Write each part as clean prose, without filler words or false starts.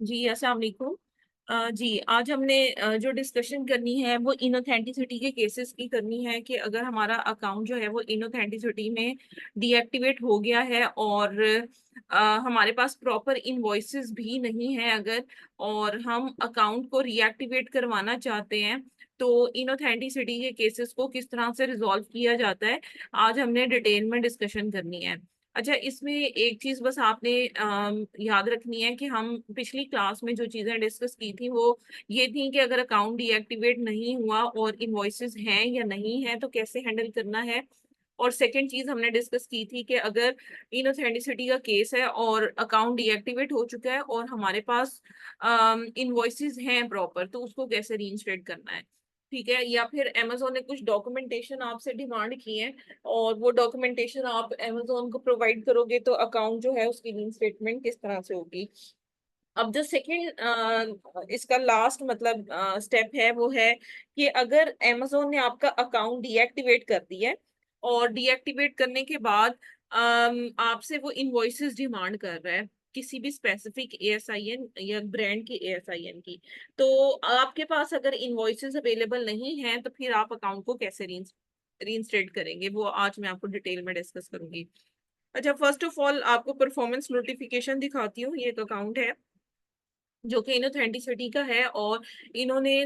जी अस्सलाम वालेकुम। जी आज हमने जो डिस्कशन करनी है वो इनऑथेंटिसिटी के केसेस की करनी है कि अगर हमारा अकाउंट जो है वो इनऑथेंटिसिटी में डीएक्टिवेट हो गया है और हमारे पास प्रॉपर इनवॉइसेस भी नहीं है अगर, और हम अकाउंट को रीएक्टिवेट करवाना चाहते हैं, तो इनऑथेंटिसिटी के केसेस को किस तरह से रिजॉल्व किया जाता है, आज हमने डिटेल में डिस्कशन करनी है। अच्छा, इसमें एक चीज बस आपने याद रखनी है कि हम पिछली क्लास में जो चीजें डिस्कस की थी वो ये थी कि अगर अकाउंट डीएक्टिवेट नहीं हुआ और इनवॉइसेस हैं या नहीं है तो कैसे हैंडल करना है। और सेकंड चीज हमने डिस्कस की थी कि अगर इनऑथेंटिसिटी का केस है और अकाउंट डीएक्टिवेट हो चुका है और हमारे पास इनवॉइसेस हैं प्रॉपर, तो उसको कैसे रीइंस्टेट करना है। ठीक है, या फिर अमेजोन ने कुछ डॉक्यूमेंटेशन आपसे डिमांड की है और वो डॉक्यूमेंटेशन आप अमेजोन को प्रोवाइड करोगे तो अकाउंट जो है उसकी रीइंस्टेटमेंट किस तरह से होगी। अब जो सेकंड इसका लास्ट मतलब स्टेप है वो है कि अगर अमेजोन ने आपका अकाउंट डीएक्टिवेट कर दिया है और डीएक्टिवेट करने के बाद आपसे वो इनवॉइसेस डिमांड कर रहा है किसी भी स्पेसिफिक एएसआईएन या ब्रांड की एएसआईएन की, तो आपके पास अगर इनवॉइसेस अवेलेबल नहीं है तो फिर आप अकाउंट को कैसे रीइंस्टेट करेंगे, वो आज मैं आपको डिटेल में डिस्कस करूंगी। अच्छा, फर्स्ट ऑफ ऑल आपको परफॉर्मेंस नोटिफिकेशन दिखाती हूँ। ये एक अकाउंट है जो कि इनऑथेंटिसिटी का है और इन्होंने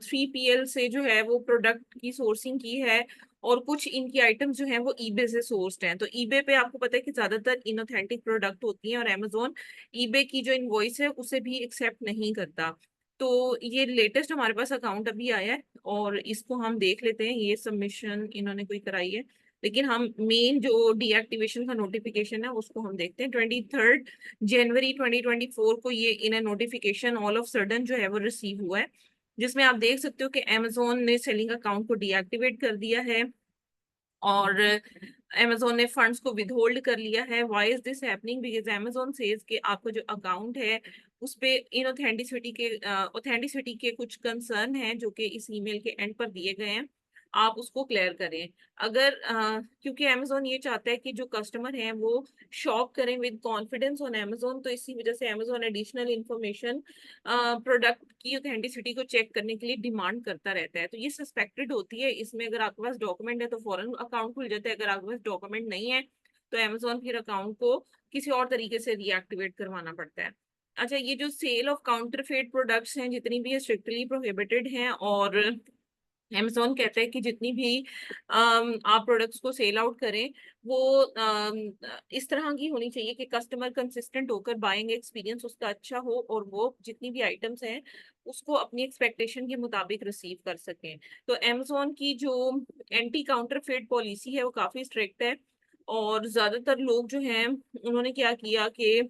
3PL से जो है वो प्रोडक्ट की सोर्सिंग की है और कुछ इनकी आइटम्स जो हैं वो ईबे से सोर्स्ड हैं। तो ईबे पे आपको पता है कि ज्यादातर इनऑथेंटिक प्रोडक्ट होती हैं और अमेजोन ईबे की जो इनवॉइस है उसे भी एक्सेप्ट नहीं करता। तो ये लेटेस्ट हमारे पास अकाउंट अभी आया है और इसको हम देख लेते हैं। ये सबमिशन इन्होंने कोई कराई है, लेकिन हम मेन जो डीएक्टिवेशन का नोटिफिकेशन है उसको हम देखते हैं। 23 जनवरी 2024 को ये इन्हें नोटिफिकेशन ऑल ऑफ सडन जो है वो रिसीव हुआ है, जिसमें आप देख सकते हो कि अमेजोन ने सेलिंग अकाउंट को डीएक्टिवेट कर दिया है और अमेजोन ने फंड्स को विदहोल्ड कर लिया है। Why is this happening? Because Amazon says कि आपका जो अकाउंट है उस पे ऑथेंटिसिटी के कुछ कंसर्न हैं जो कि इस ईमेल के एंड पर दिए गए हैं, आप उसको क्लियर करें। अगर क्योंकि अमेजोन ये चाहता है कि जो कस्टमर हैं वो शॉप करें विद कॉन्फिडेंस ऑन अमेजोन, तो इसी वजह से अमेजोन एडिशनल इंफॉर्मेशन प्रोडक्ट की ऑथेंटिसिटी को चेक करने के लिए डिमांड करता रहता है। तो ये सस्पेक्टेड होती है, इसमें अगर आपके पास डॉक्यूमेंट है तो फौरन अकाउंट खुल जाता है, अगर आपके पास डॉक्यूमेंट नहीं है तो अमेजोन फिर अकाउंट को किसी और तरीके से रीएक्टिवेट करवाना पड़ता है। अच्छा, ये जो सेल ऑफ काउंटरफेट प्रोडक्ट्स हैं जितनी भी स्ट्रिक्टली प्रोहिबिटेड हैं और अमेजोन कहता है कि जितनी भी आप प्रोडक्ट्स को सेल आउट करें वो इस तरह की होनी चाहिए कि कस्टमर कंसिस्टेंट होकर बाइंग एक्सपीरियंस उसका अच्छा हो और वो जितनी भी आइटम्स हैं उसको अपनी एक्सपेक्टेशन के मुताबिक रिसीव कर सकें। तो अमेजोन की जो एंटी काउंटरफेट पॉलिसी है वो काफी स्ट्रिक्ट है और ज्यादातर लोग जो हैं उन्होंने क्या किया कि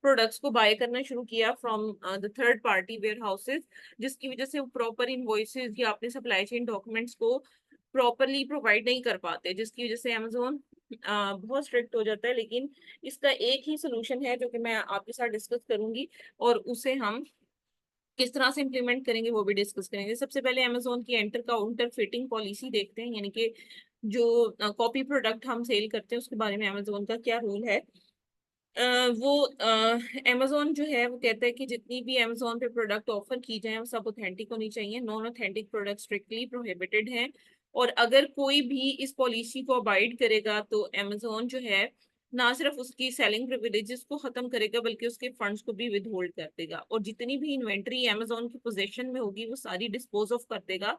प्रोडक्ट्स को बाय करना शुरू किया from the third party wear houses, जिसकी वजह से वो प्रॉपर इनवॉइसेस या अपने सप्लाई चेन डॉक्यूमेंट्स को प्रॉपरली प्रोवाइड नहीं कर पाते, जिसकी वजह से अमेजोन बहुत स्ट्रिक्ट हो जाता है। लेकिन इसका एक ही सोल्यूशन है जो कि मैं आपके साथ डिस्कस करूंगी और उसे हम किस तरह से इम्प्लीमेंट करेंगे वो भी डिस्कस करेंगे। सबसे पहले अमेजोन की एंटर काउंटर फिटिंग पॉलिसी देखते हैं, यानी कि जो कॉपी प्रोडक्ट हम सेल करते हैं उसके बारे में अमेजोन का क्या रूल है। वो अमेजोन जो है वो कहता है कि जितनी भी अमेजोन पे प्रोडक्ट ऑफर की जाए वो सब ऑथेंटिक होनी चाहिए, non authentic product strictly prohibited हैं। और अगर कोई भी इस पॉलिसी को अबाइड करेगा तो अमेजोन जो है ना सिर्फ उसकी सेलिंग प्रिविलेजेस को खत्म करेगा बल्कि उसके फंड्स को भी विदहोल्ड कर देगा और जितनी भी इन्वेंट्री अमेजोन की पोजीशन में होगी वो सारी डिस्पोज ऑफ कर देगा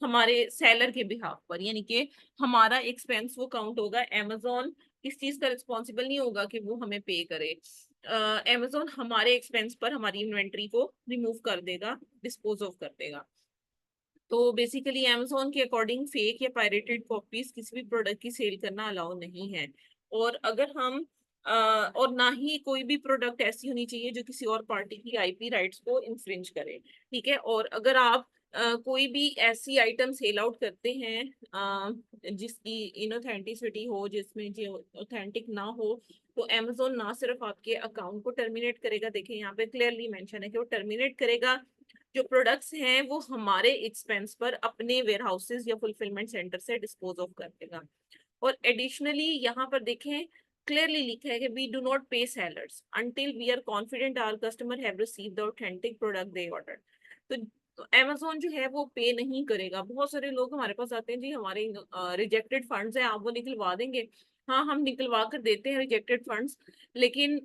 हमारे सेलर के बिहाफ पर, यानी कि हमारा एक्सपेंस वो काउंट होगा। अमेजोन इस चीज का रिस्पॉन्सिबल नहीं होगा कि वो हमें पे करे। अमेजोन हमारे एक्सपेंस पर हमारी इन्वेंट्री को रिमूव कर देगा, डिस्पोज ऑफ कर देगा। तो बेसिकली अमेजोन के अकॉर्डिंग फेक या पायरेटेड कॉपीज किसी भी प्रोडक्ट की सेल करना अलाउ नहीं है। और अगर हम और ना ही कोई भी प्रोडक्ट ऐसी होनी चाहिए जो किसी और पार्टी की आईपी राइट्स को इन्फ्रिंज करे। ठीक है, और अगर आप कोई भी ऐसी आइटम सेल आउट करते हैं जिसकी इनऑथेंटिसिटी हो, जिसमें जो ऑथेंटिक ना हो, तो अमेजोन ना सिर्फ आपके अकाउंट को टर्मिनेट करेगा, देखिए यहाँ पे क्लियरली मेंशन है कि वो टर्मिनेट करेगा जो प्रोडक्ट्स हैं वो हमारे एक्सपेंस पर अपने वेयर हाउसेज या फुलफिलमेंट सेंटर से डिस्पोज ऑफ कर देगा। और एडिशनली यहाँ पर देखें क्लियरली लिखा है कि we do not pay sellers until we are confident our customer have received the authentic product they order. तो Amazon जो है वो पे नहीं करेगा। बहुत सारे लोग हमारे पास आते हैं, जी हमारे रिजेक्टेड फंड्स हैं, आप वो निकलवा देंगे। हाँ, हम निकलवा कर देते हैं रिजेक्टेड फंड्स, लेकिन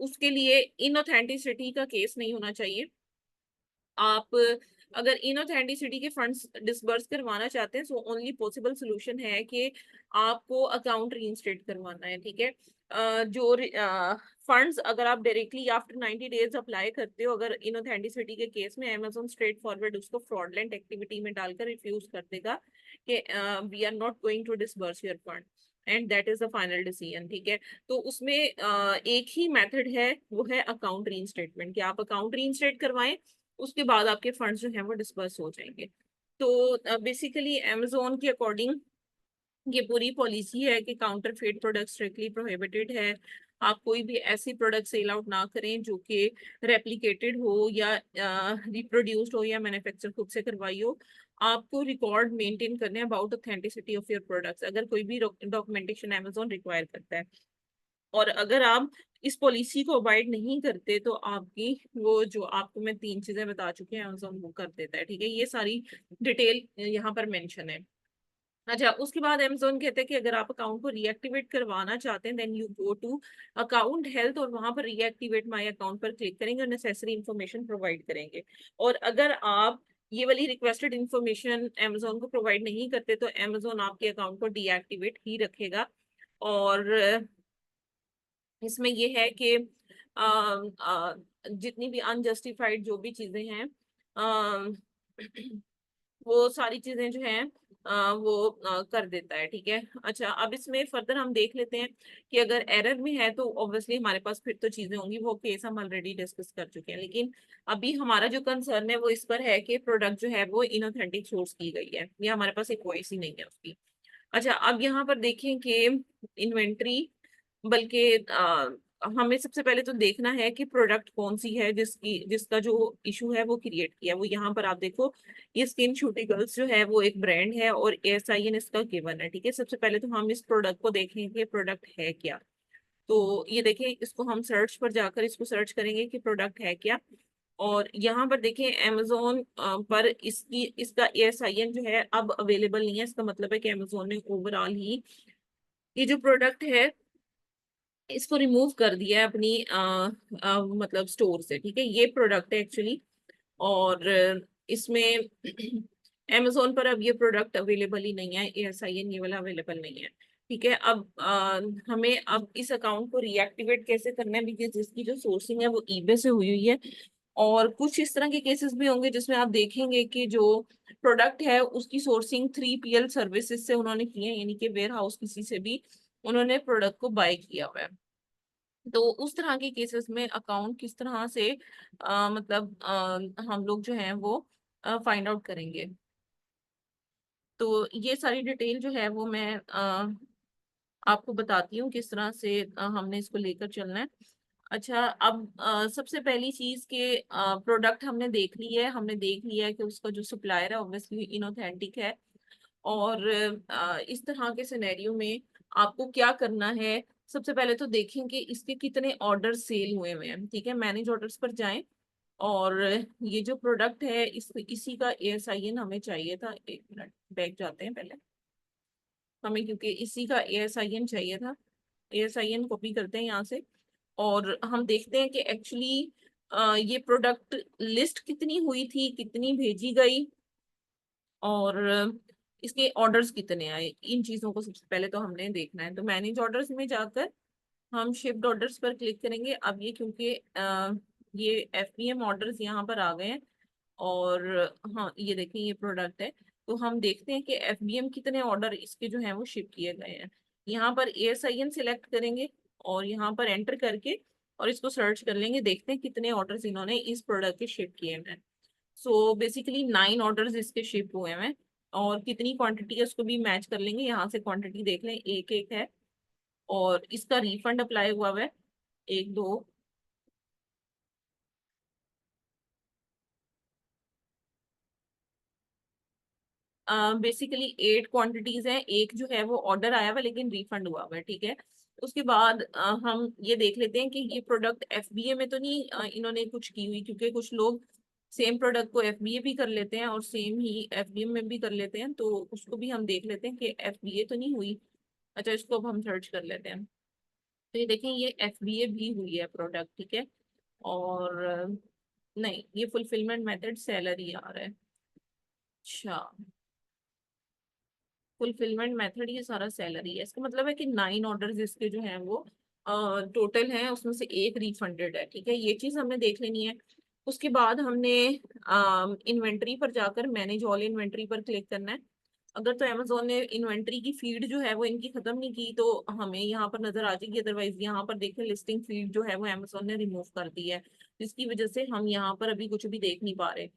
उसके लिए इनऑथेंटिसिटी का केस नहीं होना चाहिए। आप अगर इनऑथेंटिसिटी के फंड्स डिसबर्स करवाना चाहते हैं, सो ओनली पॉसिबल सोल्यूशन है कि आपको अकाउंट रीइंस्टेट करवाना है, ठीक है। जो फंड्स अगर आप डायरेक्टली आफ्टर 90 डेज अप्लाई करते हो, अगर इनऑथेंटिसिटी के केस में अमेजोन स्ट्रेट फॉरवर्ड उसको फ्रॉडलेंट एक्टिविटी में डालकर रिफ्यूज कर देगा कि we are not going to disburse your fund and that is the final decision, ठीक है। तो उसमें एक ही मेथड है, वो है अकाउंट रीइंस्टेटमेंट, कि आप अकाउंट रीइंस्टेट करवाएं, उसके बाद आपके फंड्स जो हैं वो डिस्पर्स हो जाएंगे। तो बेसिकली अमेजोन के अकॉर्डिंग ये पूरी पॉलिसी है कि काउंटरफेट प्रोडक्ट स्ट्रिक्टली प्रोहिबिटेड है। आप कोई भी ऐसी प्रोडक्ट सेल आउट ना करें जो कि रेप्लिकेटेड हो या रिप्रोड्यूस्ड हो या मैन्युफैक्चर खुद से करवाई हो। आपको रिकॉर्ड मेंटेन करने about authenticity of your products, अगर कोई भी डॉक्यूमेंटेशन अमेजोन रिक्वायर करता है। और अगर आप इस पॉलिसी को अवॉइड नहीं करते तो आपकी वो जो आपको मैं 3 चीजें बता चुकी हैं अमेज़न वो कर देता है, ठीक है। ये सारी डिटेल यहाँ पर मेंशन है। अच्छा, उसके बाद अमेज़न कहते हैं कि अगर आप अकाउंट को रीएक्टिवेट करवाना चाहते हैं, then you go to account health और वहां पर रीएक्टिवेट माय अकाउंट पर क्लिक करेंगे और नेसेसरी इंफॉर्मेशन प्रोवाइड करेंगे। और अगर आप ये वाली रिक्वेस्टेड इंफॉर्मेशन अमेज़न को प्रोवाइड नहीं करते तो अमेज़न आपके अकाउंट को डीएक्टिवेट ही रखेगा। और इसमें ये है कि जितनी भी अनजस्टिफाइड जो भी चीजें हैं, वो सारी चीजें जो हैं वो कर देता है, ठीक है। अच्छा, अब इसमें फर्दर हम देख लेते हैं कि अगर एरर में है तो ऑब्वियसली हमारे पास फिर तो चीजें होंगी, वो केस हम ऑलरेडी डिस्कस कर चुके हैं। लेकिन अभी हमारा जो कंसर्न है वो इस पर है कि प्रोडक्ट जो है वो इनऑथेंटिक सोर्स की गई है, ये हमारे पास एक वॉइस ही नहीं है उसकी। अच्छा, अब यहाँ पर देखें कि इन्वेंट्री, बल्कि हमें सबसे पहले तो देखना है कि प्रोडक्ट कौन सी है जिसका जो इशू है वो क्रिएट किया। वो यहाँ पर आप देखो, ये स्किन शूटिकल्स जो है वो एक ब्रांड है और ASIN इसका गिवन है, ठीक है। सबसे पहले तो हम इस प्रोडक्ट को देखेंगे कि प्रोडक्ट है क्या। तो ये देखें, इसको हम सर्च पर जाकर इसको सर्च करेंगे कि प्रोडक्ट है क्या। और यहाँ पर देखें अमेजोन पर इसका ASIN जो है अब अवेलेबल नहीं है। इसका मतलब है कि अमेजोन ने ओवरऑल ही ये जो प्रोडक्ट है इसको रिमूव कर दिया है अपनी मतलब स्टोर से, ठीक है। ये प्रोडक्ट है एक्चुअली। और इसमें Amazon पर अब ये प्रोडक्ट अवेलेबल ही नहीं है, ASIN ये वाला अवेलेबल नहीं है, ठीक है। अब हमें अब इस अकाउंट को रीएक्टिवेट कैसे करना है, बिकॉज इसकी जो सोर्सिंग है वो eBay से हुई हुई है। और कुछ इस तरह के केसेस भी होंगे जिसमें आप देखेंगे कि जो प्रोडक्ट है उसकी सोर्सिंग 3PL सर्विसेज से उन्होंने की है, यानी कि वेयर हाउस किसी से भी उन्होंने प्रोडक्ट को बाय किया हुआ है। तो उस तरह के केसेस में अकाउंट किस तरह से मतलब हम लोग जो हैं वो फाइंड आउट करेंगे। तो ये सारी डिटेल जो है वो मैं आपको बताती हूँ किस तरह से हमने इसको लेकर चलना है। अच्छा, अब सबसे पहली चीज के प्रोडक्ट हमने देख ली है, हमने देख लिया है कि उसका जो सप्लायर है ऑब्वियसली इनऑथेंटिक है। और इस तरह के सिनेरियो में आपको क्या करना है, सबसे पहले तो देखें कि इसके कितने ऑर्डर सेल हुए हुए हैं, ठीक है। मैनेज ऑर्डर्स पर जाएं और ये जो प्रोडक्ट है इसी का ASIN हमें चाहिए था। एक मिनट बैक जाते हैं पहले, हमें क्योंकि इसी का ASIN चाहिए था। ASIN कॉपी करते हैं यहाँ से और हम देखते हैं कि एक्चुअली ये प्रोडक्ट लिस्ट कितनी हुई थी, कितनी भेजी गई और इसके ऑर्डर्स कितने आए। इन चीजों को सबसे पहले तो हमने देखना है। तो मैनेज ऑर्डर्स में जाकर हम शिफ्ट ऑर्डर्स पर क्लिक करेंगे। अब ये क्योंकि ये FBM ऑर्डर्स यहाँ पर आ गए हैं और हाँ ये देखें ये प्रोडक्ट है। तो हम देखते हैं कि FBM कितने ऑर्डर इसके जो हैं वो शिप किए गए हैं। यहाँ पर ASIN सिलेक्ट करेंगे और यहाँ पर एंटर करके और इसको सर्च कर लेंगे, देखते हैं कितने ऑर्डर्स इन्होंने इस प्रोडक्ट के शिप किए हैं। सो बेसिकली 9 ऑर्डर्स इसके शिप हुए हैं। और कितनी क्वांटिटी है उसको भी मैच कर लेंगे, यहाँ से क्वांटिटी देख लें, एक एक है। और इसका रिफंड अप्लाई हुआ है, एक दो बेसिकली 8 क्वांटिटीज हैं, एक जो है वो ऑर्डर आया हुआ लेकिन रिफंड हुआ हुआ है, ठीक है। उसके बाद हम ये देख लेते हैं कि ये प्रोडक्ट एफबीए में तो नहीं इन्होंने कुछ की हुई, क्योंकि कुछ लोग सेम प्रोडक्ट को एफबीए भी कर लेते हैं और सेम ही एफबीए में भी कर लेते हैं, तो उसको भी हम देख लेते हैं कि एफबीए तो नहीं हुई। अच्छा, इसको अब हम सर्च कर लेते हैं। तो ये देखें, ये एफबीए भी हुई है प्रोडक्ट, ठीक है। और नहीं, ये फुलफिलमेंट मेथड सैलरी आ रहा है। अच्छा, फुलफिलमेंट मेथड ये सारा सैलरी है, इसका मतलब है कि 9 ऑर्डर इसके जो हैं वो टोटल हैं, उसमें से एक रिफंडेड है, ठीक है। ये चीज हमने देख लेनी है। उसके बाद हमने इन्वेंट्री पर जाकर मैनेज ऑल इन्वेंट्री पर क्लिक करना है। अगर तो अमेजोन ने इन्वेंट्री की फीड जो है वो इनकी खत्म नहीं की तो हमें यहाँ पर नजर आ जाएगी, अदरवाइज यहाँ पर देखें लिस्टिंग फीड जो है वो अमेजोन ने रिमूव कर दी है, जिसकी वजह से हम यहाँ पर अभी कुछ भी देख नहीं पा रहे।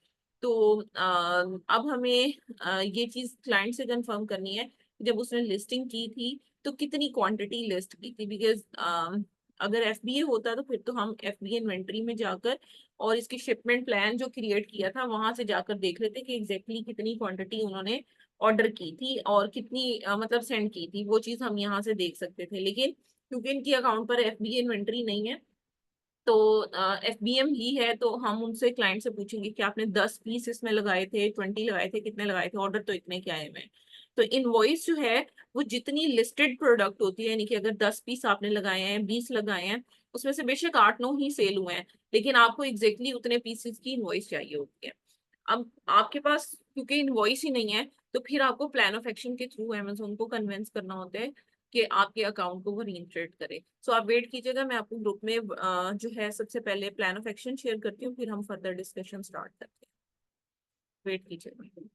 तो अब हमें ये चीज क्लाइंट से कंफर्म करनी है कि जब उसने लिस्टिंग की थी तो कितनी क्वांटिटी लिस्ट की थी, बिकॉज अगर एफबीए होता तो फिर तो हम एफबीए इन्वेंट्री में जाकर और इसकी शिपमेंट प्लान जो क्रिएट किया था वहां से जाकर देख लेते कि एग्जैक्टली कितनी क्वांटिटी उन्होंने ऑर्डर की थी और कितनी मतलब सेंड की थी, वो चीज हम यहाँ से देख सकते थे। लेकिन क्योंकि इनकी अकाउंट पर एफबीए इन्वेंट्री नहीं है, तो एफबीएम ही है, तो हम उनसे क्लाइंट से पूछेंगे कि आपने 10 पीस इसमें लगाए थे, 20 लगाए थे, कितने लगाए थे, ऑर्डर तो इतने क्या आए हुए हैं। तो इनवॉइस जो है वो जितनी लिस्टेड प्रोडक्ट होती है, यानी कि अगर 10 पीस आपने लगाए हैं, 20 लगाए हैं, उसमें से बेशक 8-9 ही सेल हुए हैं, लेकिन आपको एग्जैक्टली उतने पीसेस की इनवॉइस चाहिए होती है। अब आपके पास क्योंकि इनवॉइस ही नहीं है, तो फिर आपको प्लान ऑफ एक्शन के थ्रू अमेजोन को कन्विंस करना होता है कि आपके अकाउंट को वो रीइंस्टेट करे। सो आप वेट कीजिएगा, मैं आपको ग्रुप में जो है सबसे पहले प्लान ऑफ एक्शन शेयर करती हूँ, फिर हम फर्दर डिस्कशन स्टार्ट करते हैं। वेट कीजिएगा।